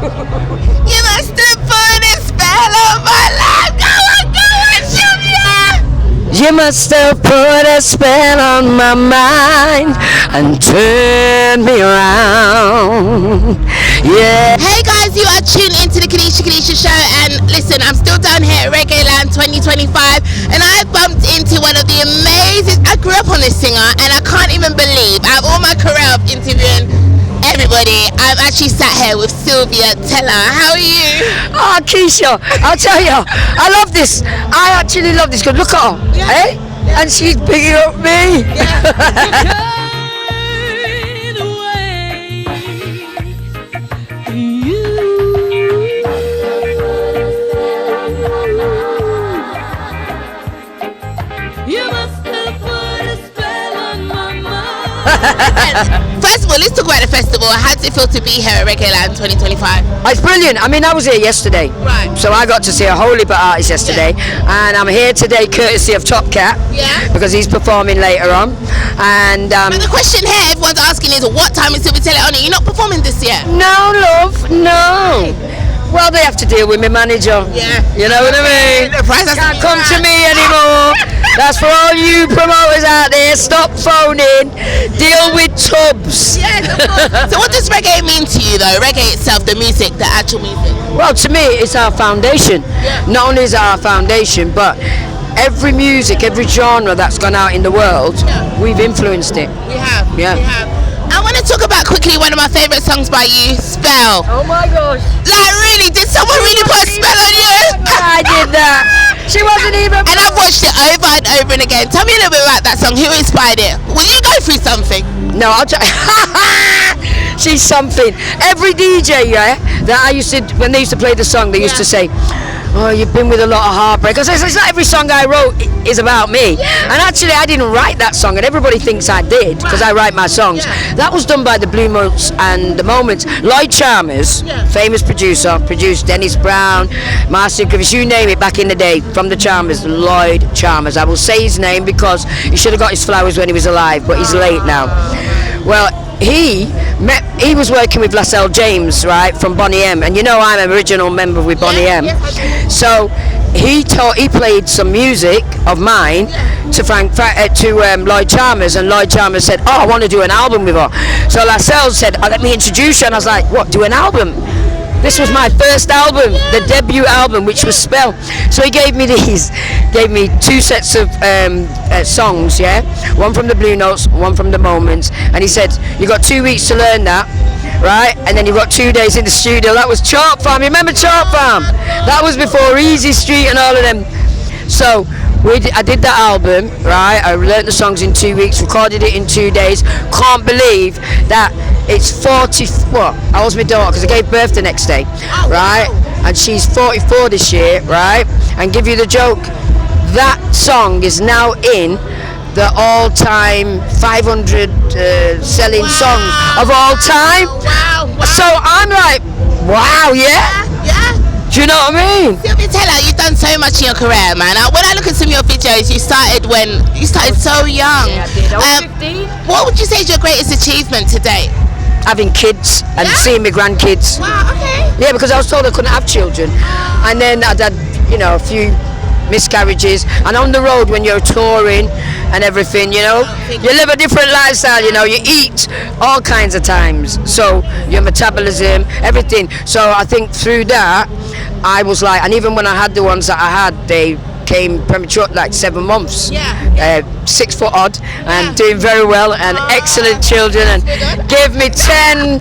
You must have put a spell on my life. Go on, Sylvia. You must have put a spell on my mind and turned me around. Yeah. Hey guys, you are tuned into the Kadisha show, and listen, I'm still down here at Reggaeland 2025, and I bumped into one of the amazing. I grew up on this singer, and I can't even believe out of all my career of interviewing everybody, I'm actually sat here with SYLVIA TELLA. How are you? Oh, Keisha, I'll tell you, I love this. I actually love this. Cause look at her, eh? Yeah. And she's picking up me. Yeah. First of all, let's talk about the festival. How does it feel to be here at Reggaeland 2025? It's brilliant. I mean, I was here yesterday, right? So I got to see a whole heap of artists yesterday, and I'm here today courtesy of Top Cat, because he's performing later on. And but the question here everyone's asking is, what time is SYLVIA TELLA on it? You're not performing this year? No, love, no. Well, they have to deal with my manager. Yeah. You know what I mean? The price can't come to me anymore. That's for all you promoters out there. Stop phoning. Deal with Tubbs. Yes, of course. So what does reggae mean to you, though? Reggae itself, the music, the actual music? Well, to me, it's our foundation. Yeah. Not only is it our foundation, but every music, every genre that's gone out in the world, we've influenced it. We have. Yeah. We have. I want to talk about quickly one of my favourite songs by you, Spell. Oh my gosh. Like, really, did someone really put a spell on you? I did that. She wasn't even. And I've watched it over and over and again. Tell me a little bit about that song. Who inspired it? Will you go through something? No, I'll try. She's something. Every DJ, that I used to, when they used to play the song, they used to say, oh, you've been with a lot of heartbreak. I said, it's not every song I wrote is about me. Yeah. And actually, I didn't write that song, and everybody thinks I did, because I write my songs. Yeah. That was done by the Blue Notes and the Moments. Lloyd Chalmers, famous producer, produced Dennis Brown, Marcia Griffiths, you name it, back in the day, from the Chalmers, Lloyd Chalmers. I will say his name because he should have got his flowers when he was alive, but he's late now. Well, he was working with Lascelles James, right, from Bonnie M, and you know I'm an original member with Bonnie M. So he played some music of mine to Lloyd Chalmers, and Lloyd Chalmers said, oh, I want to do an album with her. So Lascelles said, oh, let me introduce you, and I was like, what, do an album? This was my first album, the debut album, which was Spell. So he gave me two sets of songs, one from the Blue Notes, one from the Moments, and he said, you got 2 weeks to learn that, right? And then you got 2 days in the studio. That was Chalk Farm. You remember Chalk Farm? That was before Easy Street and all of them. So I did that album, right? I learned the songs in 2 weeks, recorded it in 2 days. Can't believe that it's 40. What? I was my daughter because I gave birth the next day, right? And she's 44 this year, right? And give you the joke, that song is now in the all-time 500 selling songs of all time. Wow. So I'm like, wow, yeah. Do you know what I mean? SYLVIA TELLA, you've done so much in your career, man. When I look at some of your videos, you started so young. Yeah, I did. I was 15. What would you say is your greatest achievement to date? Having kids and seeing my grandkids. Wow, okay. Yeah, because I was told I couldn't have children. And then I'd had, a few miscarriages. And on the road when you're touring and everything, you live a different lifestyle, you eat all kinds of times. So your metabolism, everything. So I think through that, I was like, and even when I had the ones that I had, they came premature, like 7 months. 6 foot odd, and doing very well, and excellent children, and give me 10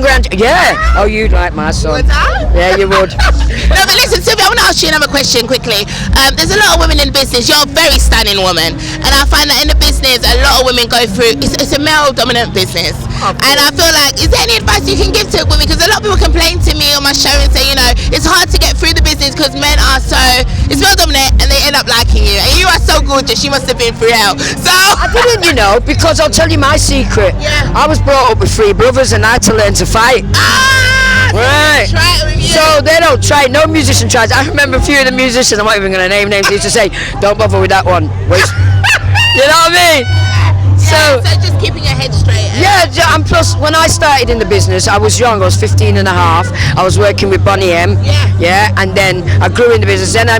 grand. Yeah. Oh, you'd like my son. Yeah, you would. No, but listen, Sylvia, I want to ask you another question quickly. There's a lot of women in business. You're a very stunning woman, and I find that in the business, a lot of women go through. It's a male-dominant business, and I feel like, is there any advice you can give to women? Because a lot of people complain to me on my show and say, it's hard to get through the business because men are it's male-dominant, and they end up liking you. And you are so gorgeous. You must have been through hell. So I didn't, because I'll tell you my secret. I was brought up with 3 brothers, and I had to learn to fight. Right. Try it with you. So they don't try. No musician tries. I remember a few of the musicians. I'm not even going to name names. They used to say, "Don't bother with that one." You know what I mean? So just keeping your head straight. Yeah, and plus when I started in the business, I was young. I was 15 and a half. I was working with Bonnie M. Yeah, and then I grew in the business. Then I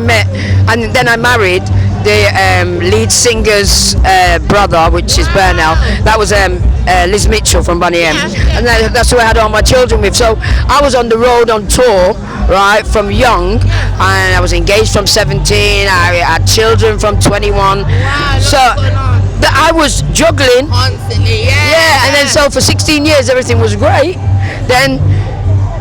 married the lead singer's brother, which is Burnell. That was Liz Mitchell from Bonnie M. And that's who I had all my children with. So I was on the road on tour, right, from young, and I was engaged from 17. I had children from 21. Wow, so that I was juggling constantly. And then so for 16 years everything was great. Then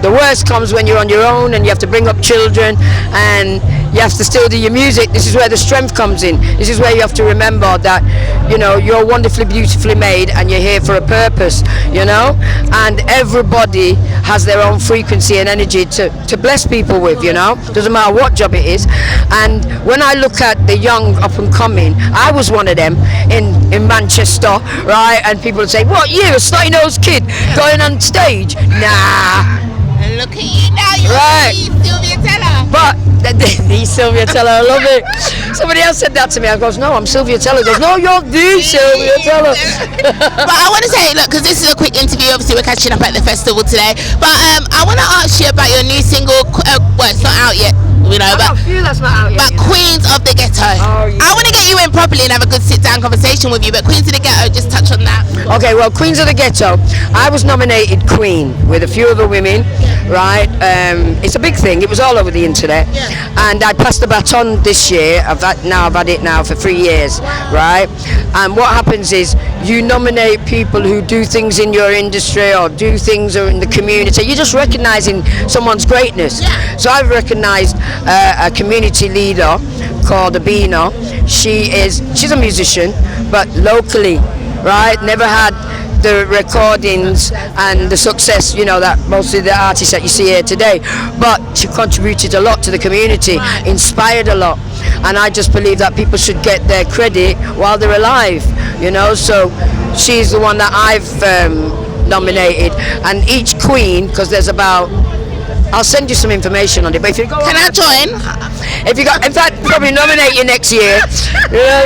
the worst comes when you're on your own and you have to bring up children and you have to still do your music. This is where the strength comes in. This is where you have to remember that, you know, you're wonderfully, beautifully made and you're here for a purpose, you know, and everybody has their own frequency and energy to bless people with, you know. Doesn't matter what job it is. And when I look at the young up and coming, I was one of them in Manchester, right, and people would say, what, you, a snotty-nosed kid going on stage? Nah. And look at you now, you're Sylvia Teller. But the Sylvia Teller, I love it. Somebody else said that to me. I goes, no, I'm Sylvia Teller. He goes, no, you're the Sylvia Teller. But I want to say, look, because this is a quick interview. Obviously, we're catching up at the festival today. But I want to ask you about your new single. Well, it's not out yet. You know, but that's not out yet. But Queens of the Ghetto. Oh, yeah. I want to get you in properly and have a good sit-down conversation with you. But Queens of the Ghetto, just touch on that. Okay, well, Queens of the Ghetto, I was nominated Queen with a few other women, right? It's a big thing. It was all over the internet, and I passed the baton this year. I've had it now for 3 years, right? And what happens is you nominate people who do things in your industry or do things in the community. You're just recognizing someone's greatness. So I've recognized a community leader called Abina. She's a musician, but locally, right? Never had the recordings and the success, you know, that most of the artists that you see here today, but she contributed a lot to the community, inspired a lot, and I just believe that people should get their credit while they're alive, you know. So she's the one that I've nominated, and each queen, because there's about, I'll send you some information on it, but if you go, can I join? If you got, in fact, probably nominate you next year. You know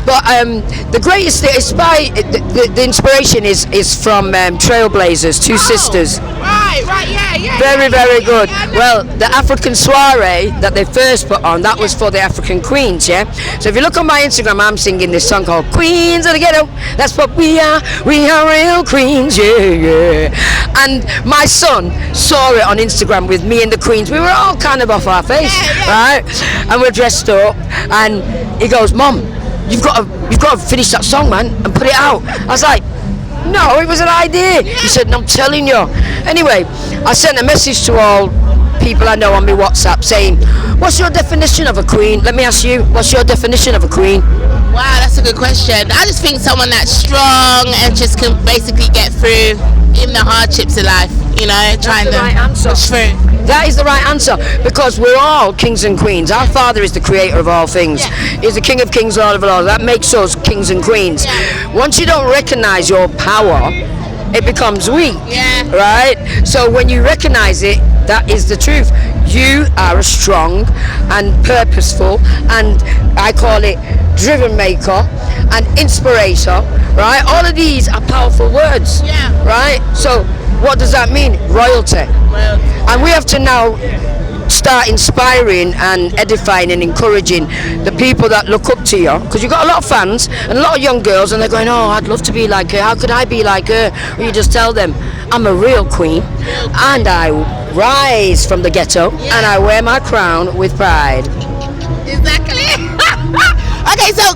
what I mean? But the greatest thing is the inspiration is from Trailblazers, Two Sisters. Right, yeah. Very good. Well, the African soiree that they first put on, that was for the African queens, yeah? So if you look on my Instagram, I'm singing this song called Queens of the Ghetto. That's what we are real queens, yeah. And my son saw it on Instagram with me and the queens. We were all kind of off our face, right? And we're dressed up, and he goes, Mom, you've got to finish that song, man, and put it out. I was like, no, it was an idea. He said, no, I'm telling you. Anyway, I sent a message to all people I know on my WhatsApp saying, what's your definition of a queen? Let me ask you, what's your definition of a queen? Wow, that's a good question. I just think someone that's strong and just can basically get through even the hardships of life, you know, trying to push through. That is the right answer, because we're all kings and queens. Our Father is the creator of all things. He's the King of Kings, Lord of Lords. That makes us kings and queens. Once you don't recognize your power, it becomes weak, right? So when you recognize it, that is the truth. You are a strong and purposeful, and I call it driven maker and inspirator, right? All of these are powerful words, right? So what does that mean? Royalty. And we have to now start inspiring and edifying and encouraging the people that look up to you, because you've got a lot of fans and a lot of young girls, and they're going, oh, I'd love to be like her, how could I be like her? Well, you just tell them, I'm a real queen, and I rise from the ghetto, and I wear my crown with pride. Exactly. Okay, so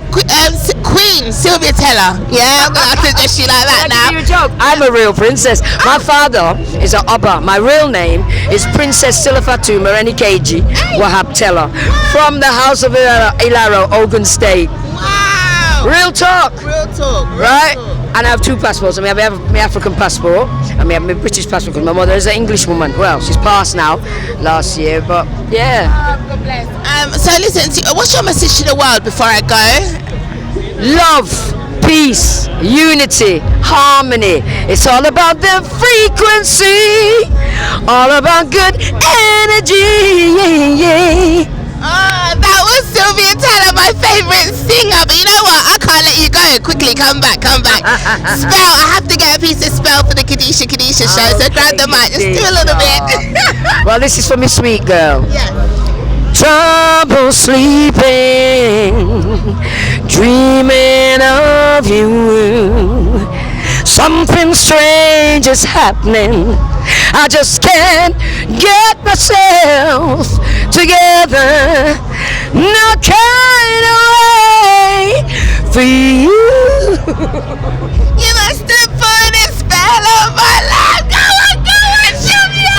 Queen Sylvia Teller, I'm gonna have to address you like that now. I'm a real princess. My father is an Abba. My real name is Princess Sila Fatuma Enikeji Wahab Teller, from the House of Ilaro, Ogun State. Wow. Real talk. Right? Real talk. And I have two passports. I mean, I have my African passport and I have my British passport, because my mother is an English woman. Well, she's passed now, last year, but yeah. Oh, God bless. So listen, what's your message to the world before I go? Love, peace, unity, harmony. It's all about the frequency, all about good energy. Oh, that was Sylvia Teller, my favourite singer. But you know what? I can't let you go. Quickly, come back. Spell. I have to get a piece of spell for the Kadisha show. So grab the mic. Just do a little bit. Well, this is for me, sweet girl. Yeah. Trouble sleeping, dreaming of you. Something strange is happening. I just can't get myself together. No kind of way for you. You must have put a spell on my life. Go on, Sylvia.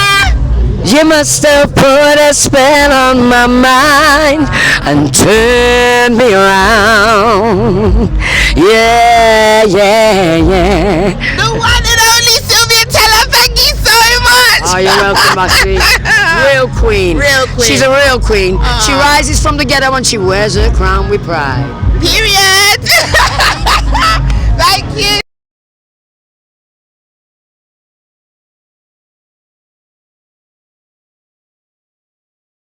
You must have put a spell on my mind and turned me around. Yeah. The one and only Sylvia Teller, thank you so much. Oh, you're welcome, my sweet. Real queen. Real queen. She's a real queen. She rises from the ghetto and she wears her crown with pride. Period. Thank you.